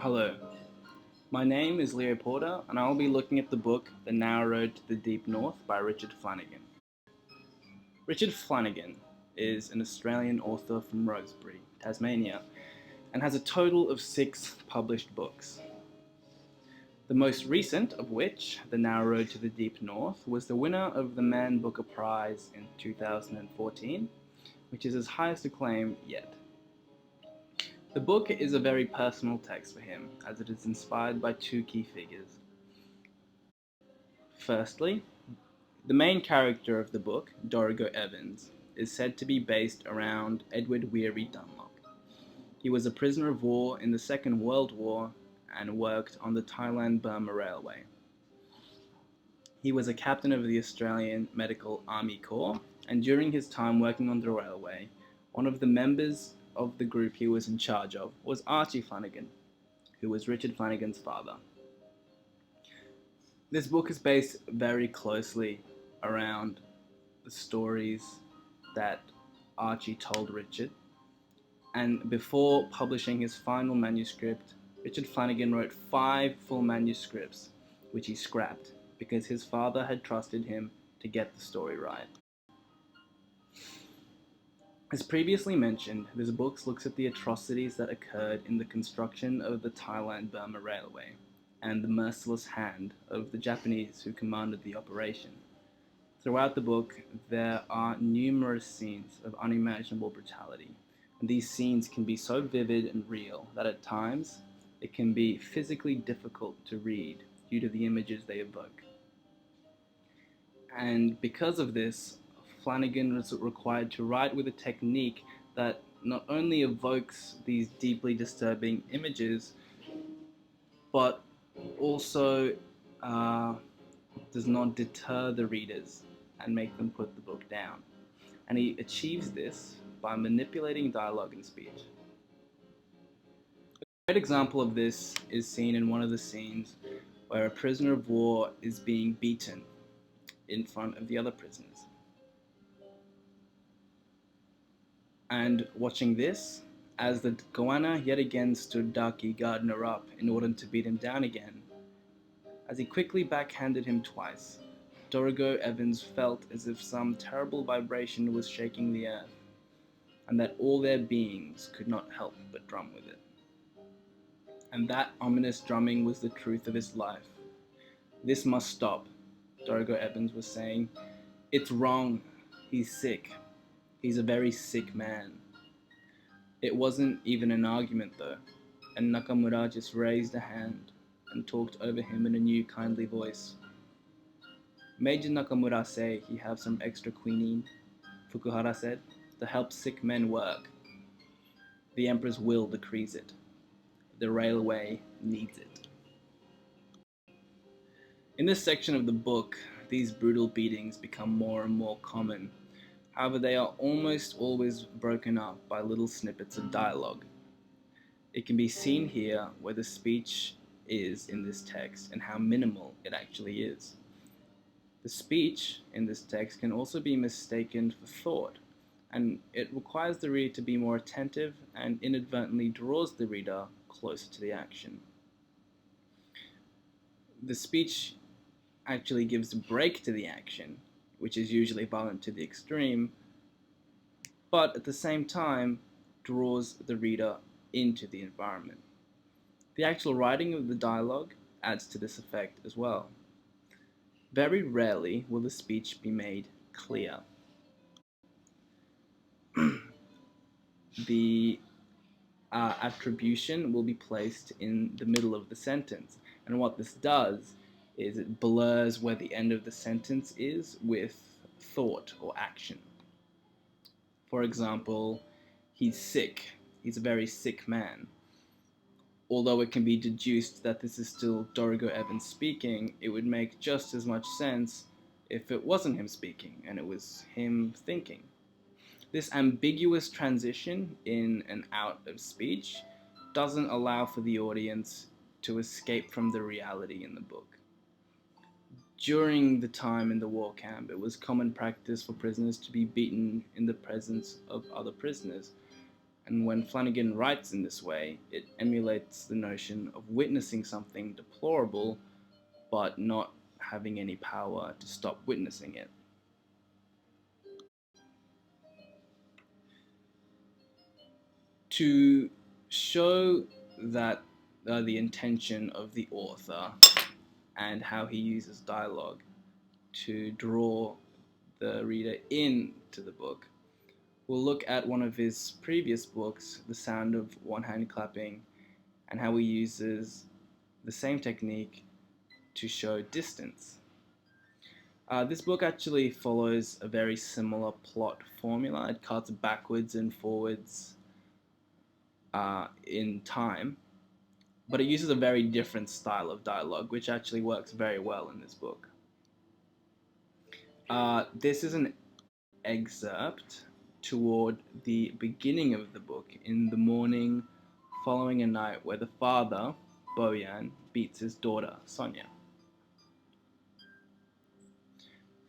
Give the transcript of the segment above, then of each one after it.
Hello, my name is Leo Porter, and I will be looking at the book The Narrow Road to the Deep North by Richard Flanagan. Richard Flanagan is an Australian author from Rosebery, Tasmania, and has a total of 6 published books. The most recent of which, The Narrow Road to the Deep North, was the winner of the Man Booker Prize in 2014, which is his highest acclaim yet. The book is a very personal text for him, as it is inspired by 2 key figures. Firstly, the main character of the book, Dorigo Evans, is said to be based around Edward Weary Dunlop. He was a prisoner of war in the Second World War and worked on the Thailand-Burma Railway. He was a captain of the Australian Medical Army Corps, and during his time working on the railway, one of the members of the group he was in charge of was Archie Flanagan, who was Richard Flanagan's father. This book is based very closely around the stories that Archie told Richard, and before publishing his final manuscript, Richard Flanagan wrote 5 full manuscripts, which he scrapped because his father had trusted him to get the story right. As previously mentioned, this book looks at the atrocities that occurred in the construction of the Thailand-Burma Railway and the merciless hand of the Japanese who commanded the operation. Throughout the book, there are numerous scenes of unimaginable brutality, and these scenes can be so vivid and real that at times it can be physically difficult to read due to the images they evoke. And because of this, Flanagan was required to write with a technique that not only evokes these deeply disturbing images, but also does not deter the readers and make them put the book down. And he achieves this by manipulating dialogue and speech. A great example of this is seen in one of the scenes where a prisoner of war is being beaten in front of the other prisoners. And watching this, as the goanna yet again stood Darky Gardner up in order to beat him down again, as he quickly backhanded him twice, Dorigo Evans felt as if some terrible vibration was shaking the earth, and that all their beings could not help but drum with it. And that ominous drumming was the truth of his life. This must stop, Dorigo Evans was saying. It's wrong. He's sick. He's a very sick man. It wasn't even an argument though, and Nakamura just raised a hand and talked over him in a new kindly voice. Major Nakamura say he have some extra quinine, Fukuhara said, to help sick men work. The Emperor's will decrees it. The railway needs it. In this section of the book, these brutal beatings become more and more common. However, they are almost always broken up by little snippets of dialogue. It can be seen here where the speech is in this text and how minimal it actually is. The speech in this text can also be mistaken for thought, and it requires the reader to be more attentive and inadvertently draws the reader closer to the action. The speech actually gives a break to the action, which is usually violent to the extreme, but at the same time draws the reader into the environment. The actual writing of the dialogue adds to this effect as well. Very rarely will the speech be made clear. The attribution will be placed in the middle of the sentence, and what this does is it blurs where the end of the sentence is with thought or action. For example, he's sick. He's a very sick man. Although it can be deduced that this is still Dorigo Evans speaking, it would make just as much sense if it wasn't him speaking and it was him thinking. This ambiguous transition in and out of speech doesn't allow for the audience to escape from the reality in the book. During the time in the war camp, it was common practice for prisoners to be beaten in the presence of other prisoners. And when Flanagan writes in this way, it emulates the notion of witnessing something deplorable but not having any power to stop witnessing it. To show that the intention of the author and how he uses dialogue to draw the reader into the book, we'll look at one of his previous books, The Sound of One Hand Clapping, and how he uses the same technique to show distance. This book actually follows a very similar plot formula. It cuts backwards and forwards in time, but it uses a very different style of dialogue, which actually works very well in this book. This is an excerpt toward the beginning of the book, in the morning following a night where the father, Boyan, beats his daughter, Sonia.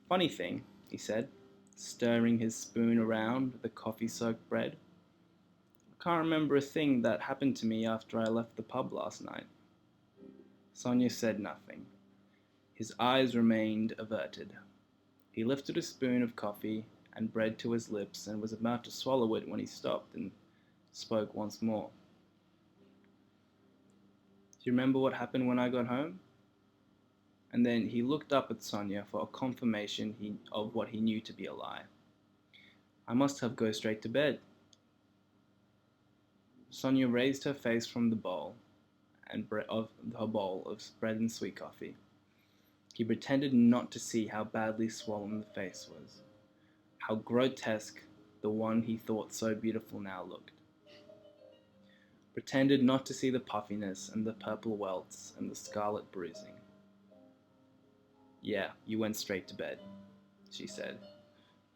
Funny thing, he said, stirring his spoon around the coffee-soaked bread. I can't remember a thing that happened to me after I left the pub last night. Sonia said nothing. His eyes remained averted. He lifted a spoon of coffee and bread to his lips and was about to swallow it when he stopped and spoke once more. Do you remember what happened when I got home? And then he looked up at Sonia for a confirmation of what he knew to be a lie. I must have go straight to bed. Sonia raised her face from the bowl of bread and sweet coffee. He pretended not to see how badly swollen the face was, how grotesque the one he thought so beautiful now looked. Pretended not to see the puffiness and the purple welts and the scarlet bruising. Yeah, you went straight to bed, she said.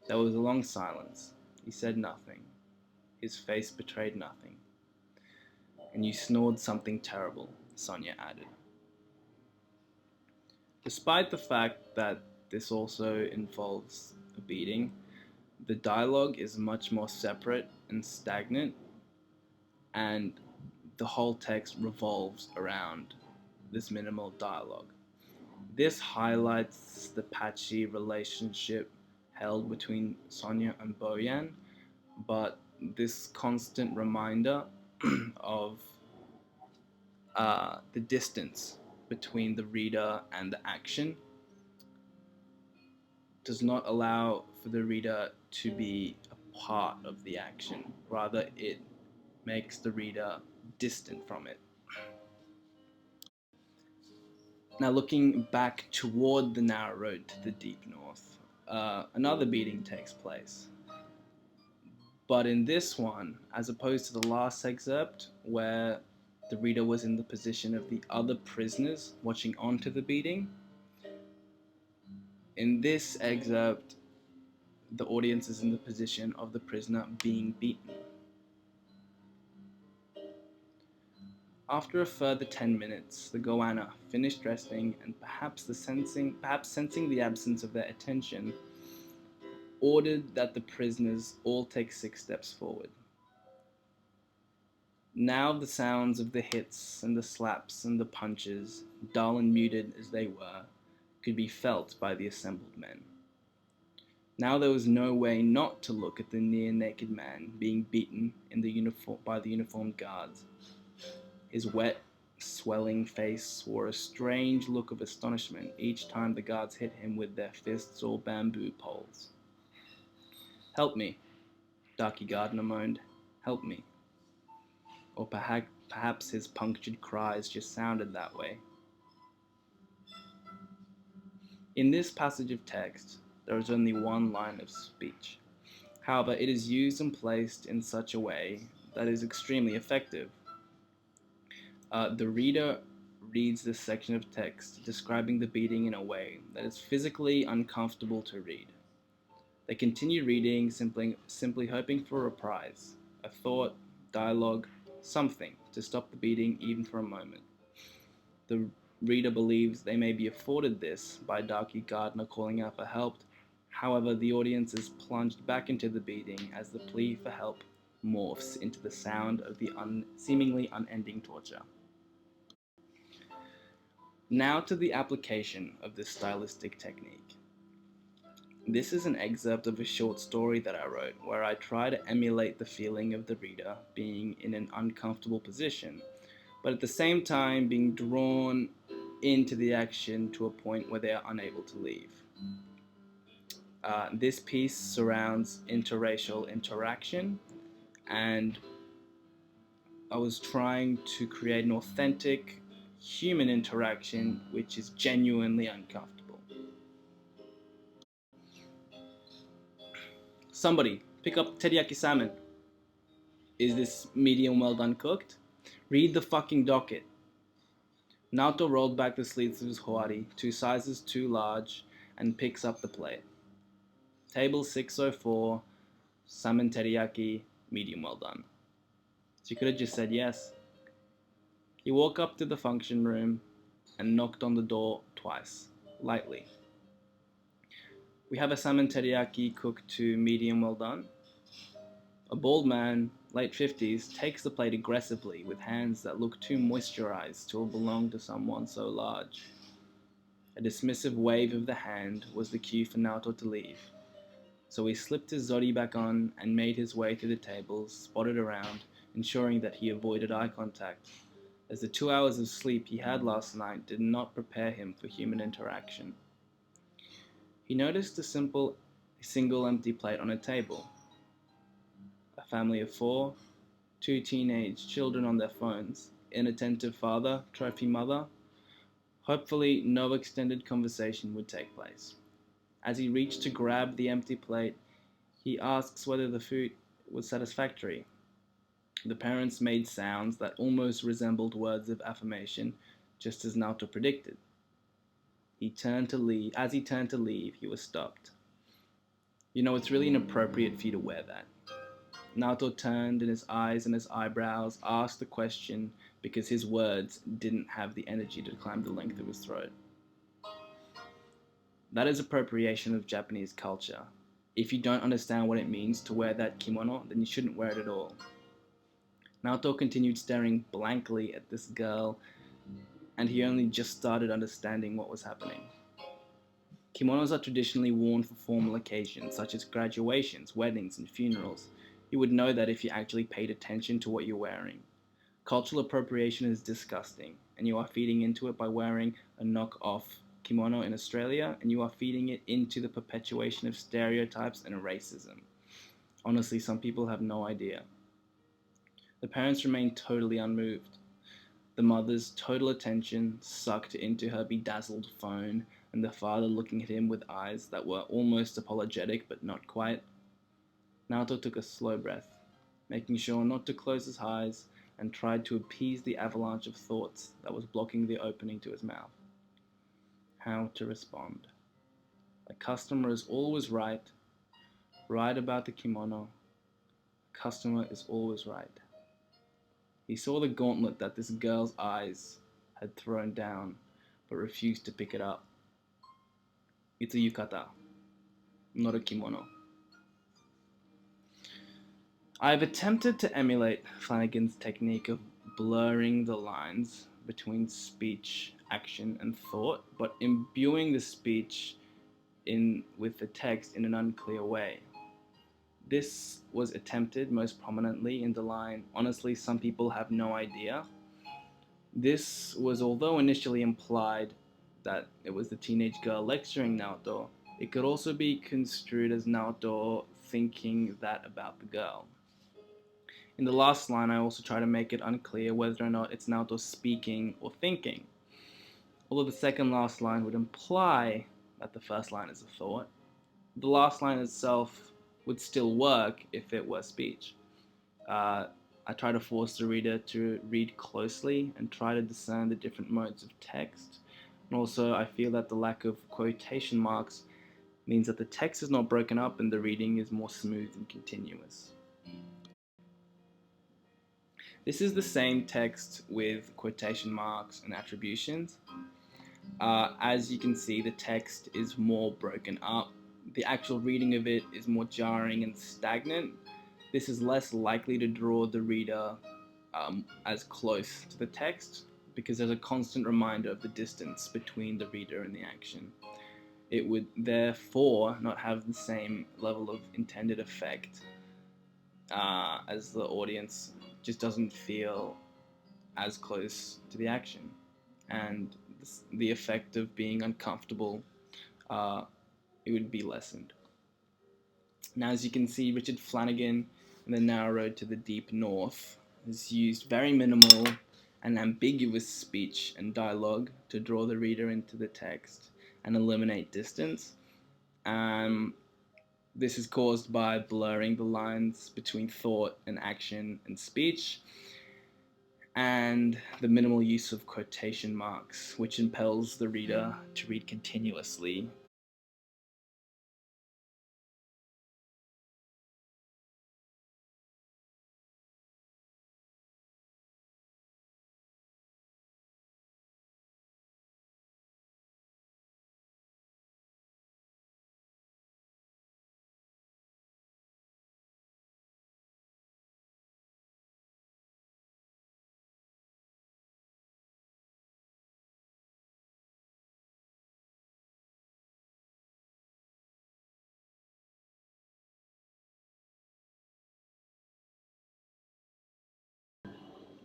There was a long silence. He said nothing. His face betrayed nothing. And you snored something terrible, Sonia added. Despite the fact that this also involves a beating, the dialogue is much more separate and stagnant, and the whole text revolves around this minimal dialogue. This highlights the patchy relationship held between Sonia and Boyan, but this constant reminder of the distance between the reader and the action does not allow for the reader to be a part of the action. Rather, it makes the reader distant from it. Now, looking back toward the narrow road to the deep north, another beating takes place. But in this one, as opposed to the last excerpt, where the reader was in the position of the other prisoners watching on to the beating, in this excerpt, the audience is in the position of the prisoner being beaten. After a further 10 minutes, the goanna finished resting and perhaps sensing the absence of their attention, ordered that the prisoners all take 6 steps forward. Now the sounds of the hits and the slaps and the punches, dull and muted as they were, could be felt by the assembled men. Now there was no way not to look at the near-naked man being beaten by the uniformed guards. His wet, swelling face wore a strange look of astonishment each time the guards hit him with their fists or bamboo poles. "Help me," Darky Gardner moaned. "Help me." Or perhaps his punctured cries just sounded that way. In this passage of text, there is only one line of speech. However, it is used and placed in such a way that is extremely effective. The reader reads this section of text describing the beating in a way that is physically uncomfortable to read. They continue reading, simply hoping for a reprise, a thought, dialogue, something to stop the beating even for a moment. The reader believes they may be afforded this by Darky Gardner calling out for help. However, the audience is plunged back into the beating as the plea for help morphs into the sound of the seemingly unending torture. Now to the application of this stylistic technique. This is an excerpt of a short story that I wrote where I try to emulate the feeling of the reader being in an uncomfortable position, but at the same time being drawn into the action to a point where they are unable to leave. This piece surrounds interracial interaction, and I was trying to create an authentic human interaction which is genuinely uncomfortable. Somebody, pick up teriyaki salmon. Is this medium well done cooked? Read the fucking docket. Naoto rolled back the sleeves of his hoari, 2 sizes too large, and picks up the plate. Table 604, salmon teriyaki, medium well done. She could have just said yes. He walked up to the function room and knocked on the door twice, lightly. We have a salmon teriyaki cooked to medium well done. A bald man, late 50s, takes the plate aggressively with hands that look too moisturized to belong to someone so large. A dismissive wave of the hand was the cue for Naoto to leave, so he slipped his zori back on and made his way through the tables, spotted around, ensuring that he avoided eye contact, as the 2 hours of sleep he had last night did not prepare him for human interaction. He noticed a single empty plate on a table. A family of 4, 2 teenage children on their phones, inattentive father, trophy mother. Hopefully, no extended conversation would take place. As he reached to grab the empty plate, he asks whether the food was satisfactory. The parents made sounds that almost resembled words of affirmation, just as Naoto predicted. As he turned to leave, he was stopped. You know, it's really inappropriate for you to wear that. Naoto turned, and his eyes and his eyebrows asked the question because his words didn't have the energy to climb the length of his throat. That is appropriation of Japanese culture. If you don't understand what it means to wear that kimono, then you shouldn't wear it at all. Naoto continued staring blankly at this girl, and he only just started understanding what was happening. Kimonos are traditionally worn for formal occasions, such as graduations, weddings, and funerals. You would know that if you actually paid attention to what you're wearing. Cultural appropriation is disgusting, and you are feeding into it by wearing a knock-off kimono in Australia, and you are feeding it into the perpetuation of stereotypes and racism. Honestly, some people have no idea. The parents remained totally unmoved. The mother's total attention sucked into her bedazzled phone, and the father looking at him with eyes that were almost apologetic but not quite. Naoto took a slow breath, making sure not to close his eyes, and tried to appease the avalanche of thoughts that was blocking the opening to his mouth. How to respond. A customer is always right about the kimono. A customer is always right. He saw the gauntlet that this girl's eyes had thrown down, but refused to pick it up. It's a yukata, not a kimono. I have attempted to emulate Flanagan's technique of blurring the lines between speech, action, and thought, but imbuing the speech with the text in an unclear way. This was attempted most prominently in the line, "Honestly, some people have no idea." This was, although initially implied that it was the teenage girl lecturing Naoto, it could also be construed as Naoto thinking that about the girl. In the last line, I also try to make it unclear whether or not it's Naoto speaking or thinking. Although the second last line would imply that the first line is a thought, the last line itself would still work if it were speech. I try to force the reader to read closely and try to discern the different modes of text. And also, I feel that the lack of quotation marks means that the text is not broken up and the reading is more smooth and continuous. This is the same text with quotation marks and attributions. As you can see, the text is more broken up. The actual reading of it is more jarring and stagnant. This is less likely to draw the reader as close to the text because there's a constant reminder of the distance between the reader and the action. It would therefore not have the same level of intended effect as the audience just doesn't feel as close to the action. And the effect of being uncomfortable, uh, it would be lessened. Now, as you can see, Richard Flanagan in The Narrow Road to the Deep North has used very minimal and ambiguous speech and dialogue to draw the reader into the text and eliminate distance. This is caused by blurring the lines between thought and action and speech, and the minimal use of quotation marks, which impels the reader to read continuously.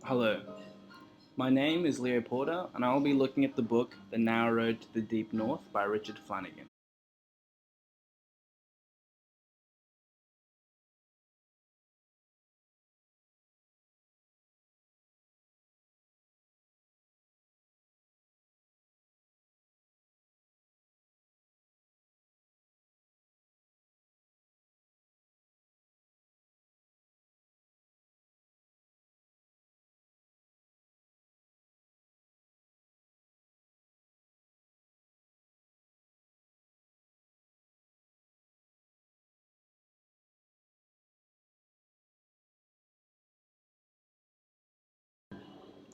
Hello, my name is Leo Porter, and I will be looking at the book The Narrow Road to the Deep North by Richard Flanagan.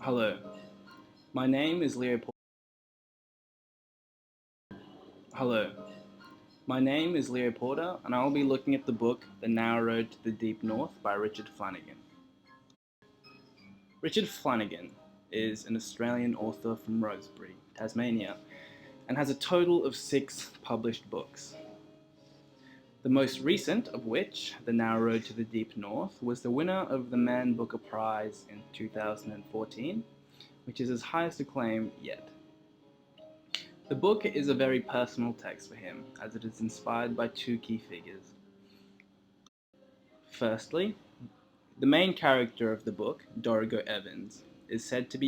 Hello, my name is Leo Porter. Hello, my name is Leo Porter, and I will be looking at the book The Narrow Road to the Deep North by Richard Flanagan. Richard Flanagan is an Australian author from Rosebery, Tasmania, and has a total of 6 published books. The most recent of which, The Narrow Road to the Deep North, was the winner of the Man Booker Prize in 2014, which is his highest acclaim yet. The book is a very personal text for him, as it is inspired by 2 key figures. Firstly, the main character of the book, Dorigo Evans, is said to be